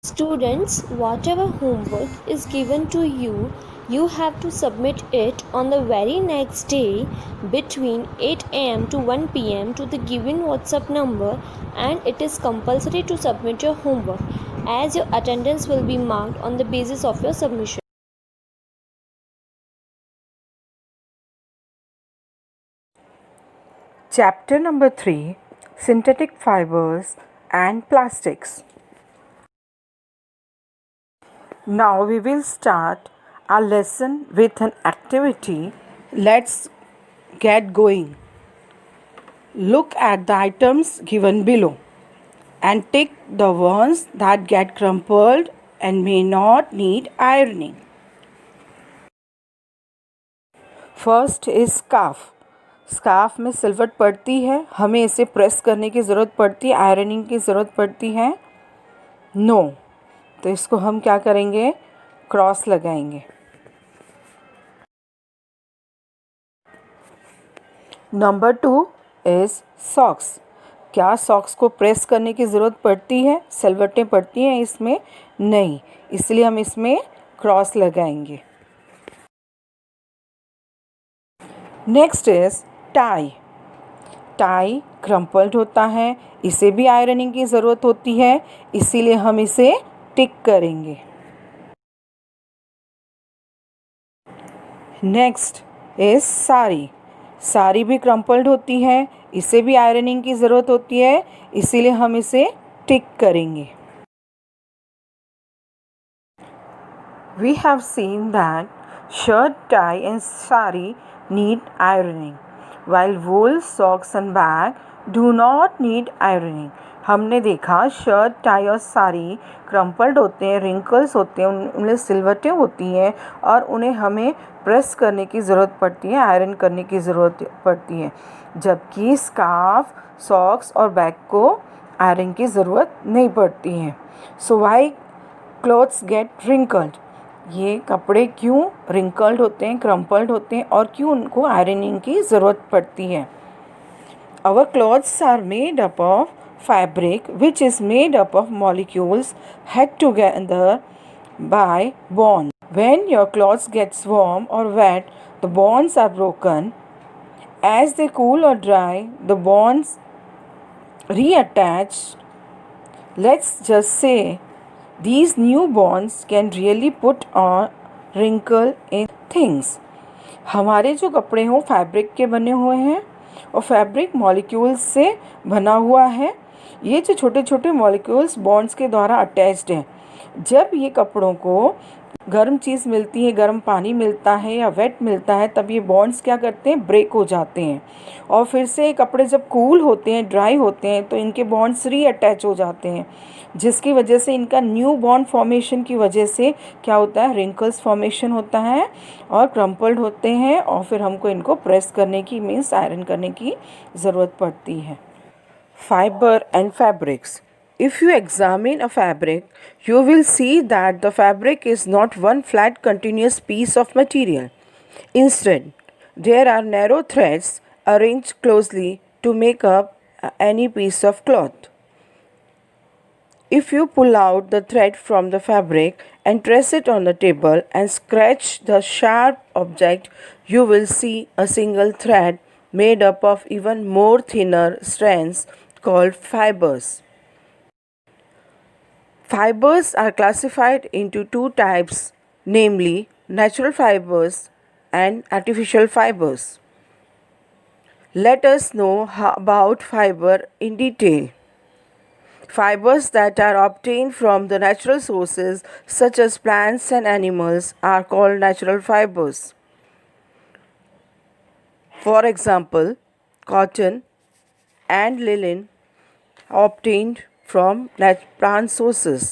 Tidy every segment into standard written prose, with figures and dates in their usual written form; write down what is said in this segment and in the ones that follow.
Students, whatever homework is given to you, you have to submit it on the very next day between 8 am to 1 pm to the given WhatsApp number, and it is compulsory to submit your homework as your attendance will be marked on the basis of your submission. Chapter number 3: Synthetic Fibers and Plastics. Now we will start our lesson with an activity. Let's get going. Look at the items given below and tick the ones that get crumpled and may not need ironing. First is scarf. Scarf में सिलवट पड़ती है, हमें इसे press करने की ज़रूरत पड़ती है, आयरनिंग की ज़रूरत पड़ती है? नो। तो इसको हम क्या करेंगे? क्रॉस लगाएंगे। Number 2 is socks. क्या सॉक्स को प्रेस करने की ज़रूरत पड़ती है? सिलवटें पड़ती हैं इसमें? नहीं, इसलिए हम इसमें क्रॉस लगाएंगे। Next is tie. Tie crumpled होता है, इसे भी आयरनिंग की ज़रूरत होती है, इसीलिए हम इसे टिक करेंगे। Next is sari. साड़ी भी क्रम्पल्ड होती है, इसे भी आयरनिंग की ज़रूरत होती है, इसीलिए हम इसे टिक करेंगे। We have seen that shirt, tie and sari need ironing, while wool, socks and bag do not need ironing. हमने देखा शर्ट, टाई और साड़ी क्रम्पल्ड होते हैं, रिंकल्स होते हैं, उनमें सिलवटें होती हैं और उन्हें हमें प्रेस करने की ज़रूरत पड़ती है, आयरन करने की ज़रूरत पड़ती है, जबकि स्कार्फ, सॉक्स और बैग को आयरन की ज़रूरत नहीं पड़ती है। So why clothes get wrinkled? ये कपड़े क्यों रिंकल्ड होते हैं, क्रम्पल्ड होते हैं और क्यों उनको आयरनिंग की ज़रूरत पड़ती है? Our clothes are made up of fabric which is made up of molecules held together by bonds. When your clothes gets warm or wet, the bonds are broken. As they cool or dry, the bonds reattach. Let's just say these new bonds can really put on wrinkle in things. हमारे जो कपड़े हों fabric के बने हुए हैं और fabric molecules से बना हुआ है। ये जो छोटे छोटे मॉलिक्यूल्स बॉन्ड्स के द्वारा अटैच्ड हैं, जब ये कपड़ों को गर्म चीज़ मिलती है, गर्म पानी मिलता है या वेट मिलता है, तब ये बॉन्ड्स क्या करते हैं? ब्रेक हो जाते हैं और फिर से कपड़े जब कूल होते हैं, ड्राई होते हैं, तो इनके बॉन्ड्स रीअटैच हो जाते हैं, जिसकी वजह से इनका न्यू बॉन्ड फॉर्मेशन की वजह से क्या होता है? रिंकल्स फॉर्मेशन होता है और क्रम्पल्ड होते हैं और फिर हमको इनको प्रेस करने की मीन्स आयरन करने की ज़रूरत पड़ती है। Fibre and fabrics. If you examine a fabric, you will see that the fabric is not one flat continuous piece of material. Instead, there are narrow threads arranged closely to make up any piece of cloth. If you pull out the thread from the fabric and press it on the table and scratch the sharp object, you will see a single thread made up of even more thinner strands called fibers. Fibers are classified into two types, namely natural fibers and artificial fibers. Let us know about fiber in detail. Fibers that are obtained from the natural sources such as plants and animals are called natural fibers. For example, cotton and linen are obtained from plant sources,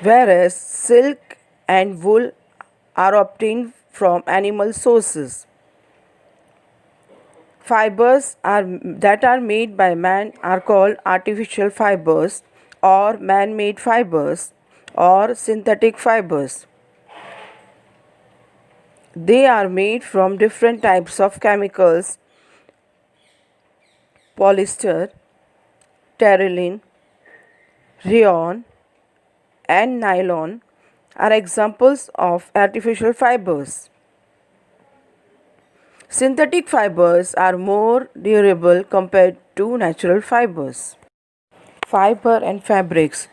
whereas silk and wool are obtained from animal sources. Fibers that are made by man are called artificial fibers or man-made fibers or synthetic fibers. They are made from different types of chemicals: polyester, terylene, rayon, and nylon are examples of artificial fibers. Synthetic fibers are more durable compared to natural fibers. Fibre and fabrics.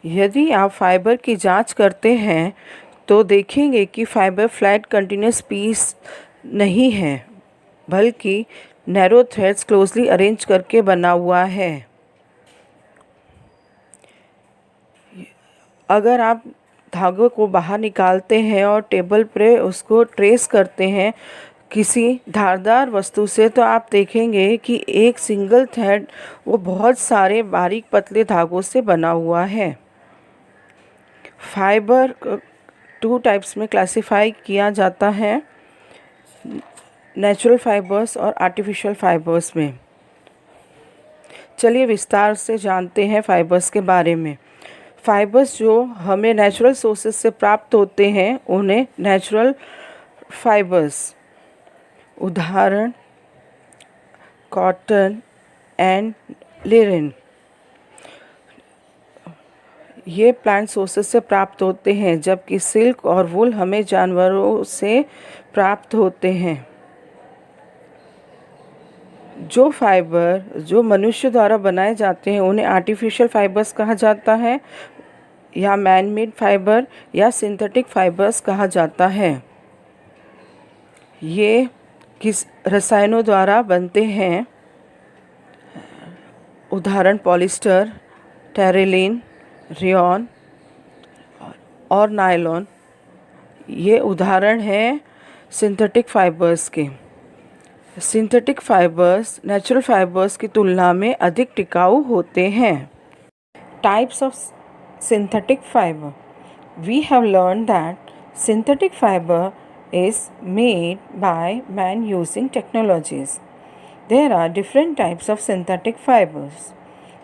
यदि आप fibre की जांच करते हैं तो देखेंगे कि fibre flat continuous piece नहीं है, बल्कि नैरो थ्रेड्स क्लोजली अरेंज करके बना हुआ है. अगर आप धागों को बाहर निकालते हैं और टेबल पर उसको ट्रेस करते हैं किसी धारदार वस्तु से, तो आप देखेंगे कि एक सिंगल थ्रेड वो बहुत सारे बारीक पतले धागों से बना हुआ है. फाइबर 2 टाइप्स में क्लासिफाई किया जाता है, नेचुरल फाइबर्स और आर्टिफिशियल फाइबर्स में. चलिए विस्तार से जानते हैं फाइबर्स के बारे में. फाइबर्स जो हमें नेचुरल सोर्सेस से प्राप्त होते हैं उन्हें नेचुरल फाइबर्स, उदाहरण कॉटन एंड लिनन, ये प्लांट सोर्सेस से प्राप्त होते हैं, जबकि सिल्क और वूल हमें जानवरों से प्राप्त होते हैं. जो फाइबर जो मनुष्य द्वारा बनाए जाते हैं उन्हें आर्टिफिशियल फाइबर्स कहा जाता है, या मैन मेड फाइबर या सिंथेटिक फाइबर्स कहा जाता है. ये किस रसायनों द्वारा बनते हैं, उदाहरण पॉलिस्टर, टेरिलिन, रेयॉन और नायलॉन. ये उदाहरण हैं सिंथेटिक फाइबर्स के. सिंथेटिक फाइबर्स नेचुरल फाइबर्स की तुलना में अधिक टिकाऊ होते हैं. Types of synthetic fibre. We have learn that synthetic fibre is made by man using technologies. There are different types of synthetic fibers.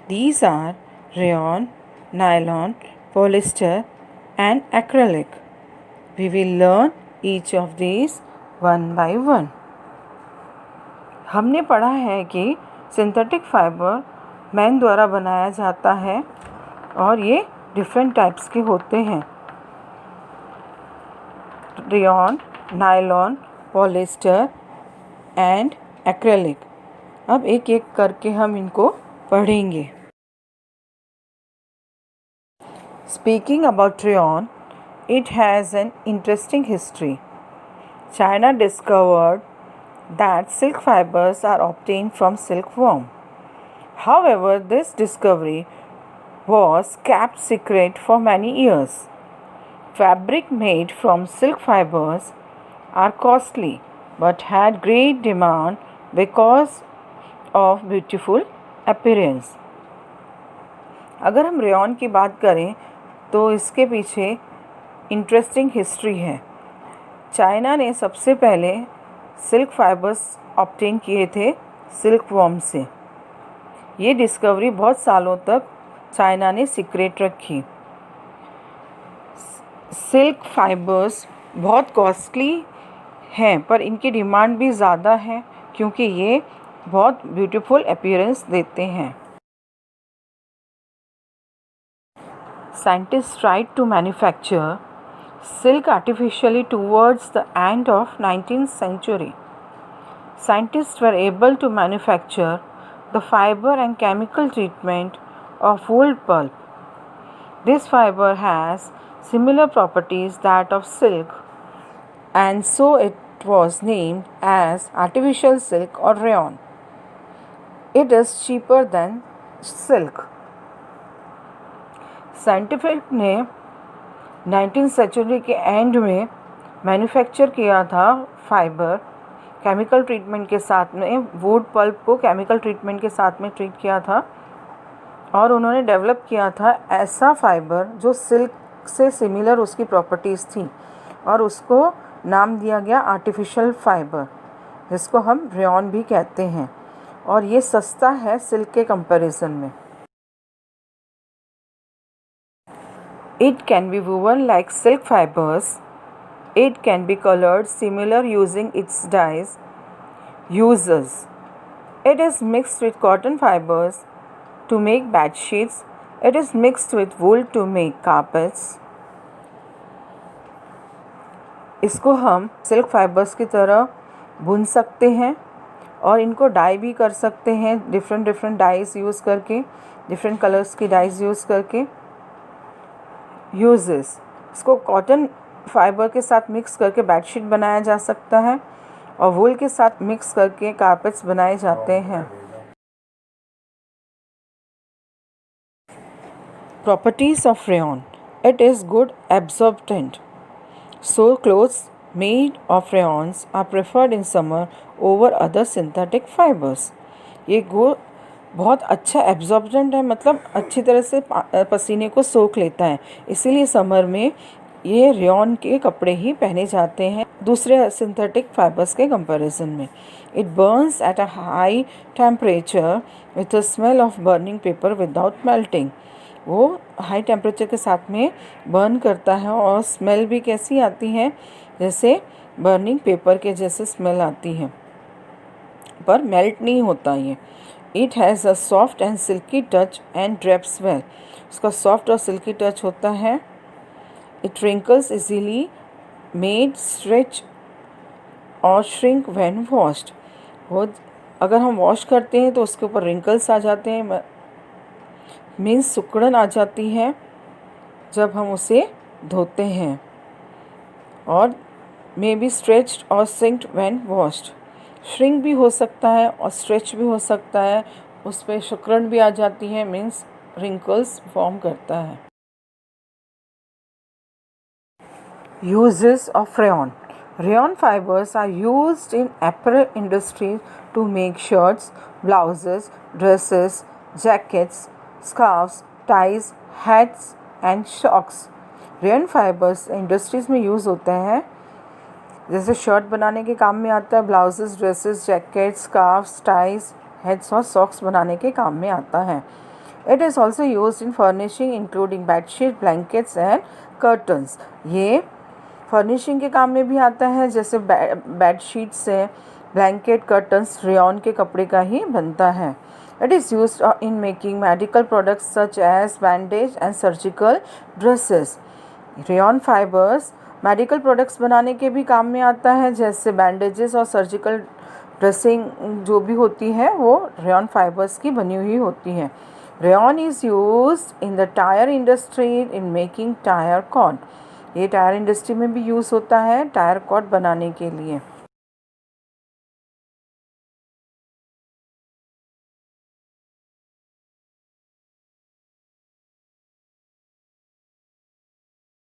These are rayon, nylon, polyester and acrylic. We will learn each of these one by one. हमने पढ़ा है कि synthetic fibre man द्वारा बनाया जाता है और ये डिफरेंट टाइप्स के होते हैं, rayon, nylon, polyester and acrylic. अब एक एक करके हम इनको पढ़ेंगे. Speaking about rayon, it has an interesting history. China discovered that silk fibres are obtained from silk worm. However this discovery was kept secret for many years. Fabric made from silk fibers are costly but had great demand because of beautiful appearance. अगर हम rayon की बात करें तो इसके पीछे interesting history है. China ने सबसे पहले सिल्क फाइबर्स ऑब्टेन किए थे सिल्क वर्म से. ये डिस्कवरी बहुत सालों तक चाइना ने सीक्रेट रखी. सिल्क फाइबर्स बहुत कॉस्टली हैं, पर इनकी डिमांड भी ज़्यादा है क्योंकि ये बहुत ब्यूटीफुल अपीयरेंस देते हैं. Scientists tried to manufacture silk artificially towards the end of 19th century. Scientists were able to manufacture the fiber and chemical treatment of wool pulp. This fiber has similar properties that of silk, and so it was named as artificial silk or rayon. It is cheaper than silk. Scientific ने 19th century के and में manufacture किया था fibre chemical treatment के साथ में. Wood pulp को chemical treatment के साथ में ट्रीट किया था और उन्होंने डेवलप किया था ऐसा फाइबर जो सिल्क से सिमिलर उसकी प्रॉपर्टीज़ थी और उसको नाम दिया गया आर्टिफिशियल फाइबर, जिसको हम रेयॉन भी कहते हैं. और ये सस्ता है सिल्क के कंपैरिजन में. It can be woven like silk fibers. It can be colored similar using its dyes. Uses. It is mixed with cotton fibers to make bed sheets, It is mixed with wool to make carpets. इसको हम silk fibres की तरह बुन सकते हैं और इनको die भी कर सकते हैं, डिफरेंट डाइज यूज़ करके, डिफरेंट कलर्स की डाइज यूज़ करके। यूजेस, इसको कॉटन फाइबर के साथ मिक्स करके बेडशीट बनाया जा सकता है और वूल के साथ मिक्स करके कारपेट्स बनाए जाते हैं। Properties of rayon, it is good absorbent, so clothes made of rayons are preferred in summer over other synthetic fibers. ये बहुत अच्छा एब्जॉर्बेंट है, मतलब अच्छी तरह से पसीने को सोख लेता है, इसीलिए समर में ये रेयॉन के कपड़े ही पहने जाते हैं दूसरे सिंथेटिक फाइबर्स के कंपैरिजन में। It Burns at a high temperature with a smell of burning paper without melting. वो हाई टेम्परेचर के साथ में बर्न करता है और स्मेल भी कैसी आती है, जैसे बर्निंग पेपर के जैसे स्मेल आती है, पर मेल्ट नहीं होता ये। It has a soft and silkie touch and drapes well, उसका सॉफ्ट और सिल्की टच होता है। It wrinkles easily, made stretch और श्रिंक व्हेन वॉश्ड। वो अगर हम वॉश करते हैं तो उसके ऊपर रिंकल्स आ जाते हैं, मीन्स सिकुड़न आ जाती है जब हम उसे धोते हैं। और मे बी स्ट्रेच्ड और सिंक्ड व्हेन वॉश्ड, श्रिंक भी हो सकता है और स्ट्रेच भी हो सकता है, उस पर सिकुड़न भी आ जाती है, मीन्स रिंकल्स फॉर्म करता है। Uses of rayon, rayon fibres are used in apparel industry to make shirts, blouses, dresses, jackets, scarves, ties, hats and socks. Rayon fibres industries में यूज़ होते हैं, जैसे शर्ट बनाने के काम में आता है, blouses, dresses, jackets, scarfs, ties, heads और सॉक्स बनाने के काम में आता है। It is also use in furnishing including bedsheet, blankets and curtains. ये फर्निशिंग के काम में भी आता है, जैसे बेडशीट से ब्लैंकेट, कर्टन्स रेयॉन के कपड़े का ही बनता है। It is used in making medical products such as bandage and surgical dresses. Rayon fibres medical products बनाने के भी काम में आता है, जैसे बैंडेजेस और सर्जिकल ड्रेसिंग जो भी होती है वो रेयॉन फाइबर्स की बनी हुई होती है। Rayon is used in the tyre industry in making tyre cord. ये टायर इंडस्ट्री में भी यूज़ होता है टायर कॉर्ड बनाने के लिए।